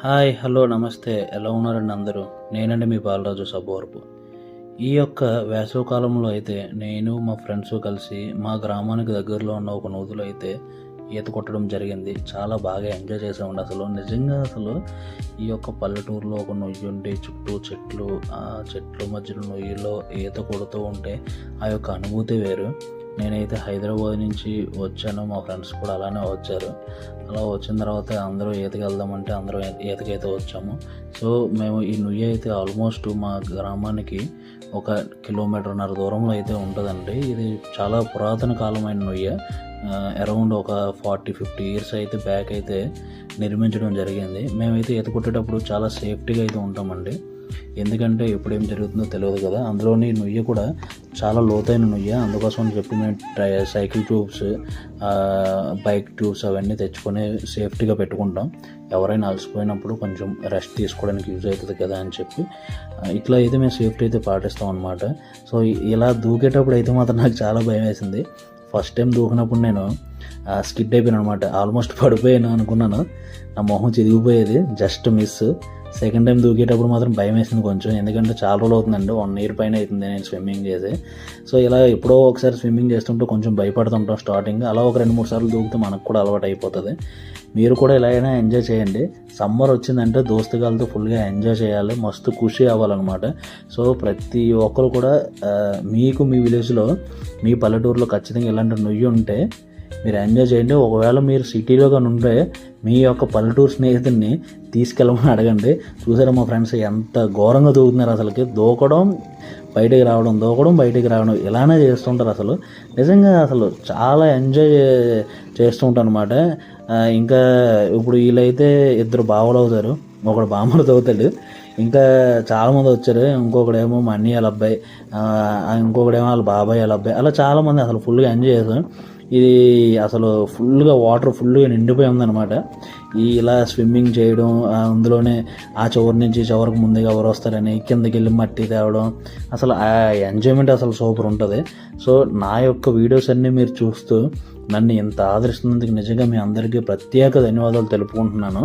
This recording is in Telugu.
హాయ్, హలో, నమస్తే. ఎలా ఉన్నారండి అందరూ? నేనండి మీ బాలరాజు సబ్బవరపు. ఈ యొక్క వేసవి కాలంలో అయితే నేను మా ఫ్రెండ్స్ కలిసి మా గ్రామానికి దగ్గరలో ఉన్న ఒక నదిలో అయితే ఈత కొట్టడం జరిగింది. చాలా బాగా ఎంజాయ్ చేసామండి. అసలు నిజంగా ఈ యొక్క పల్లెటూరులో ఒక నొయ్యి ఉండి చుట్టూ చెట్లు, ఆ చెట్ల మధ్యలో నొయ్యిలో ఈత కొడుతూ ఉంటే ఆ యొక్క అనుభూతి వేరు. నేనైతే హైదరాబాద్ నుంచి వచ్చాను, మా ఫ్రెండ్స్ కూడా అలానే వచ్చారు. అలా వచ్చిన తర్వాత అందరూ ఈతకి వెళ్దామంటే అందరూ ఈతకైతే వచ్చాము. సో మేము ఈ నుయ్యి అయితే ఆల్మోస్ట్ మా గ్రామానికి 1.5 కిలోమీటర్న్నర దూరంలో అయితే ఉంటుందండి. ఇది చాలా పురాతన కాలమైన నుయ్య. అరౌండ్ ఒక 40-50 ఇయర్స్ అయితే బ్యాక్ అయితే నిర్మించడం జరిగింది. మేమైతే ఈత కొట్టేటప్పుడు చాలా సేఫ్టీగా అయితే ఉంటామండి. ఎందుకంటే ఎప్పుడు ఏం జరుగుతుందో తెలియదు కదా. అందులోని నుయ్య కూడా చాలా లోతైన నుయ్య. అందుకోసం అని చెప్పి మేము సైకిల్ ట్యూబ్స్, బైక్ ట్యూబ్స్ అవన్నీ తెచ్చుకొని సేఫ్టీగా పెట్టుకుంటాం. ఎవరైనా అలసిపోయినప్పుడు కొంచెం రెస్ట్ తీసుకోవడానికి యూజ్ అవుతుంది కదా అని చెప్పి ఇట్లా అయితే మేము సేఫ్టీ అయితే పాటిస్తాం అన్నమాట. సో ఇలా దూకేటప్పుడు అయితే మాత్రం నాకు చాలా భయం వేసింది. ఫస్ట్ టైం దూకినప్పుడు నేను స్కిడ్ అయిపోయాను అనమాట. ఆల్మోస్ట్ పడిపోయాను అనుకున్నాను. నా మొహం చిరిగిపోయేది, జస్ట్ మిస్. సెకండ్ టైం దూకేటప్పుడు మాత్రం భయం వేసింది కొంచెం. ఎందుకంటే చాలా రోజులు అవుతుందండి, 1 year పైన అవుతుంది నేను స్విమ్మింగ్ చేసి. సో ఇలా ఎప్పుడో ఒకసారి స్విమ్మింగ్ చేస్తుంటే కొంచెం భయపడుతుంటాం స్టార్టింగ్. అలా ఒక 2-3 సార్లు దూకితే మనకు కూడా అలవాటు అయిపోతుంది. మీరు కూడా ఇలా అయినా ఎంజాయ్ చేయండి. సమ్మర్ వచ్చిందంటే దోస్తుగాలతో ఫుల్గా ఎంజాయ్ చేయాలి, మస్తు ఖుషి అవ్వాలన్నమాట. సో ప్రతి ఒక్కరు కూడా మీకు మీ విలేజ్లో, మీ పల్లెటూరులో ఖచ్చితంగా ఇలాంటి నుయ్యి ఉంటే మీరు ఎంజాయ్ చేయండి. ఒకవేళ మీరు సిటీలో కానీ ఉంటే మీ యొక్క పల్లెటూరు స్నేహితుడిని తీసుకెళ్ళమని అడగండి. చూసారా మా ఫ్రెండ్స్ ఎంత ఘోరంగా దూకుతున్నారు. అసలుకి దూకడం బయటికి రావడం, దూకడం బయటికి రావడం ఇలానే చేస్తుంటారు. అసలు నిజంగా అసలు చాలా ఎంజాయ్ చేస్తూ ఉంటాను అనమాట. ఇంకా ఇప్పుడు వీళ్ళైతే 2 బావలు అవుతారు, ఒకడు బామ్మలు అవుతాడు. ఇంకా చాలామంది వచ్చారు. ఇంకొకడేమో మా అన్నయ్య వాళ్ళ అబ్బాయి, ఇంకొకడేమో వాళ్ళ బాబాయ్ వాళ్ళ అబ్బాయి, అలా చాలామంది అసలు ఫుల్గా ఎంజాయ్ చేశారు. ఇది అసలు ఫుల్గా వాటర్ ఫుల్గా నిండిపోయి ఉందన్నమాట. ఇలా స్విమ్మింగ్ చేయడం, అందులోనే ఆ చివరి నుంచి చివరికి ముందుగా ఎవరు వస్తారని కిందకి వెళ్ళి మట్టి తేవడం, అసలు ఆ ఎంజాయ్మెంట్ అసలు సూపర్ ఉంటుంది. సో నా యొక్క వీడియోస్ అన్నీ మీరు చూస్తూ నన్ను ఇంత ఆదరిస్తున్నందుకు నిజంగా మీ అందరికీ ప్రత్యేక ధన్యవాదాలు తెలుపుకుంటున్నాను.